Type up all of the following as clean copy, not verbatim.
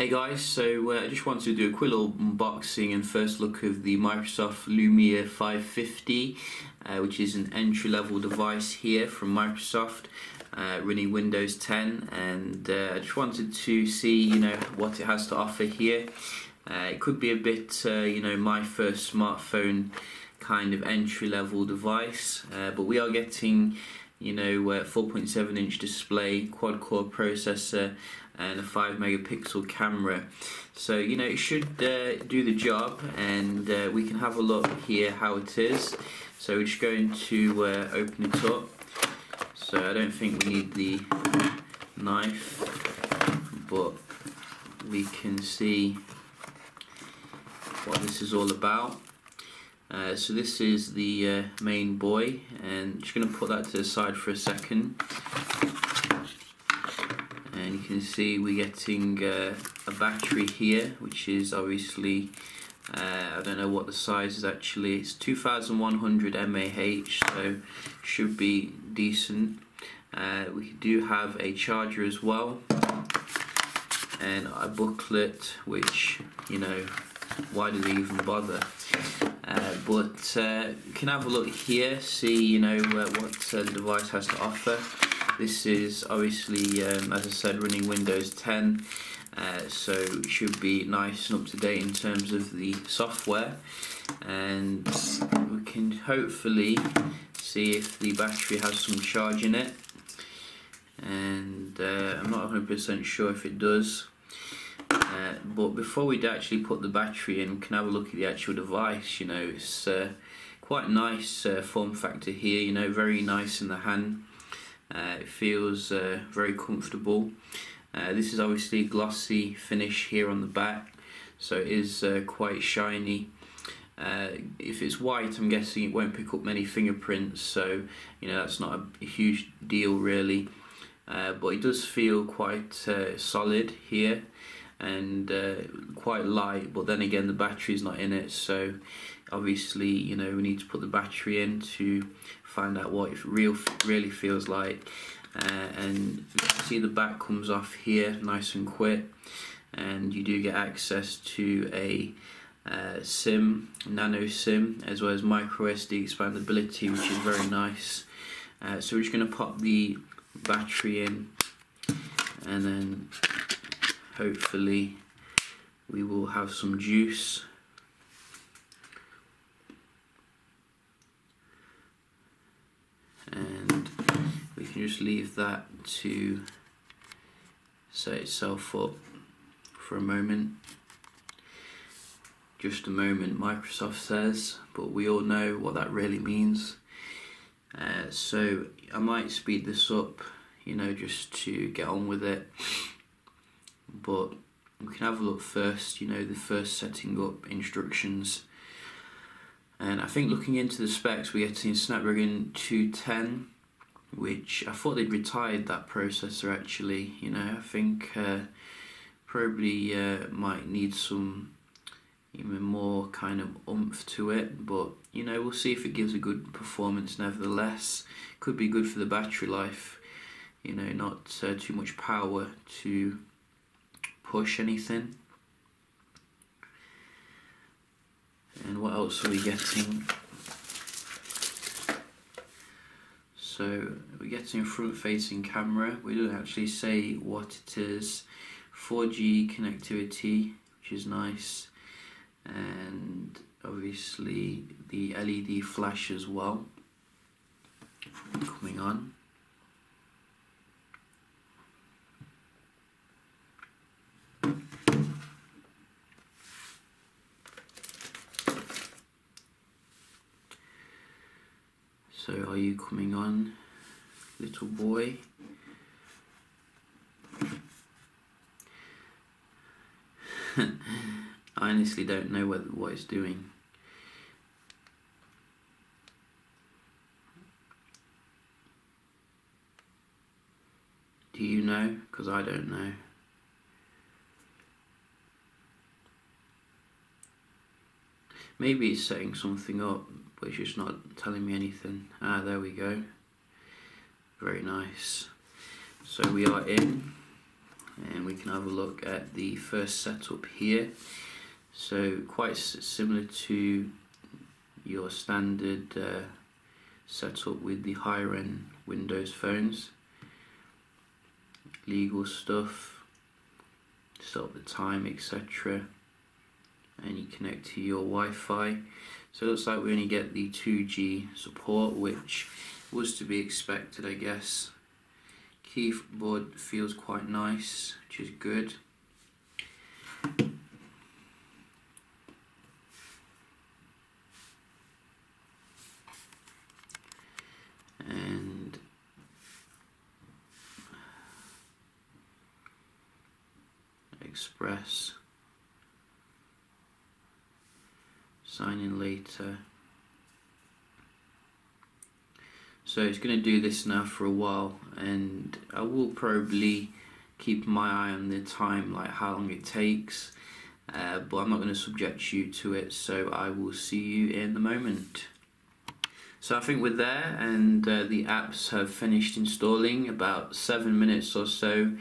Hey guys, so I just wanted to do a quick little unboxing and first look of the Microsoft Lumia 550, which is an entry-level device here from Microsoft, running Windows 10, and I just wanted to see, what it has to offer here. It could be a bit, my first smartphone kind of entry-level device, but we are getting 4.7-inch display, quad-core processor, and a 5 megapixel camera. So it should do the job, and we can have a look here how it is. So we're just going to open it up. So I don't think we need the knife, but we can see what this is all about. So this is the main boy, and just going to put that to the side for a second. And you can see we're getting a battery here, which is obviously, I don't know what the size is actually, it's 2100 mAh, so should be decent. We do have a charger as well, and a booklet, which, why do they even bother? But you can have a look here, see what the device has to offer. This is obviously, as I said, running Windows 10, so it should be nice and up to date in terms of the software, and we can hopefully see if the battery has some charge in it, and I'm not 100% sure if it does. But before we actually put the battery in, we can have a look at the actual device. It's quite nice form factor here, very nice in the hand. It feels very comfortable. This is obviously glossy finish here on the back, so it is quite shiny. If it's white, I'm guessing it won't pick up many fingerprints, so that's not a huge deal really. But it does feel quite solid here, and quite light, but then again the battery's not in it, so obviously we need to put the battery in to find out what it really feels like. And you can see the back comes off here nice and quick, and you do get access to a SIM, nano SIM, as well as micro SD expandability, which is very nice. So we're just going to pop the battery in, and then hopefully we will have some juice. And we can just leave that to set itself up for a moment. Just a moment, Microsoft says, but we all know what that really means. So I might speed this up, just to get on with it. But we can have a look first, the first setting up instructions. And I think looking into the specs, we're getting Snapdragon 210, which I thought they'd retired that processor actually. I think probably might need some even more kind of oomph to it, but we'll see if it gives a good performance nevertheless. Could be good for the battery life, not too much power to push anything. And what else are we getting? So we're getting a front-facing camera. We don't actually say what it is. 4G connectivity, which is nice, and obviously the LED flash as well coming on. So are you coming on, little boy? I honestly don't know what it's doing. Do you know? Because I don't know. Maybe it's setting something up, but it's just not telling me anything. Ah, there we go. Very nice. So we are in. and we can have a look at the first setup here. So quite similar to your standard setup with the higher end Windows phones. Legal stuff, set up the time, etc. And you connect to your Wi-Fi. So it looks like we only get the 2G support, which was to be expected, I guess. Keyboard feels quite nice, which is good. And Express, sign in later. So it's going to do this now for a while, and I will probably keep my eye on the time, like how long it takes, but I'm not going to subject you to it, so I will see you in a moment. So I think we're there, and the apps have finished installing about 7 minutes or so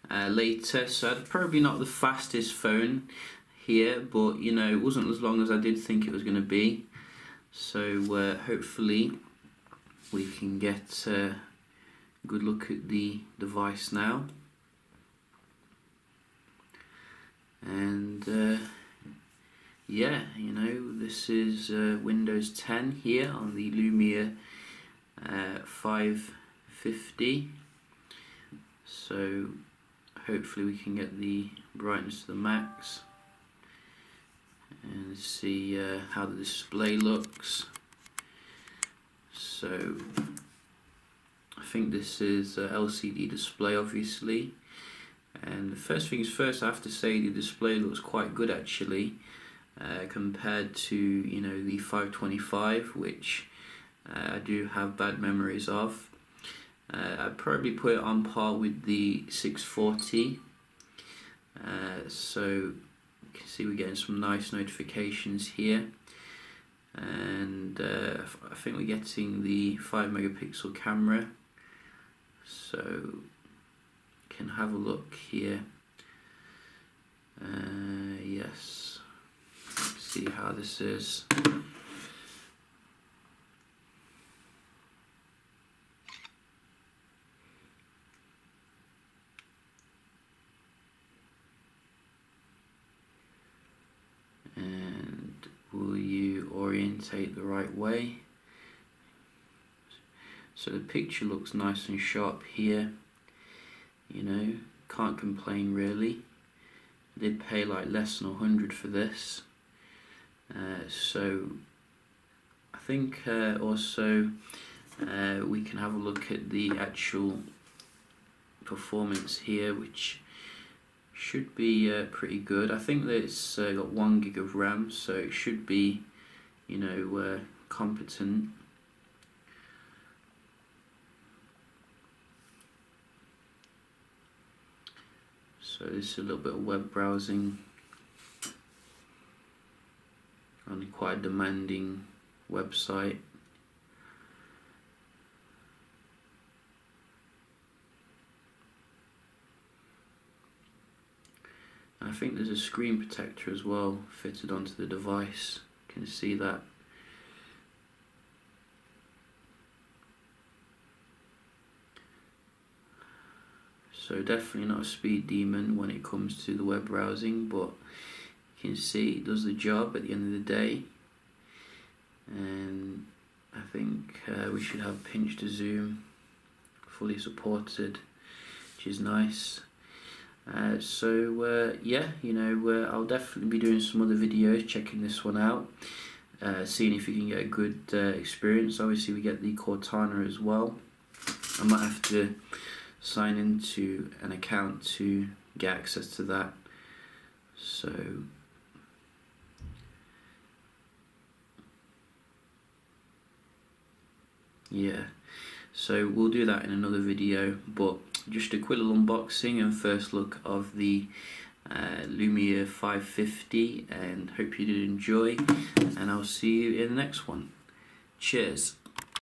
later. So probably not the fastest phone here, but you know, it wasn't as long as I did think it was going to be. So hopefully we can get a good look at the device now. And yeah, you know, this is Windows 10 here on the Lumia 550. So hopefully we can get the brightness to the max and see how the display looks. So I think this is a LCD display, obviously, and the first things first, I have to say the display looks quite good actually, compared to, you know, the 525, which I do have bad memories of. I'd probably put it on par with the 640. So you can see we're getting some nice notifications here, and I think we're getting the 5 megapixel camera, so can have a look here. Yes, see how this is. And will you orientate the right way? So the picture looks nice and sharp here, you know, can't complain really. I did pay like less than 100 for this, so I think also we can have a look at the actual performance here, which should be pretty good. I think that it's got 1 gig of RAM, so it should be, you know, competent. So this is a little bit of web browsing on quite a demanding website. I think there's a screen protector as well fitted onto the device. You can see that. So definitely not a speed demon when it comes to the web browsing, but you can see it does the job at the end of the day. And I think we should have pinch to zoom fully supported, which is nice. So yeah, you know, I'll definitely be doing some other videos checking this one out, seeing if you can get a good experience. Obviously we get the Cortana as well. I might have to sign into an account to get access to that. So yeah, so we'll do that in another video, but just a quick little unboxing and first look of the Lumia 550, and hope you did enjoy, and I'll see you in the next one. Cheers.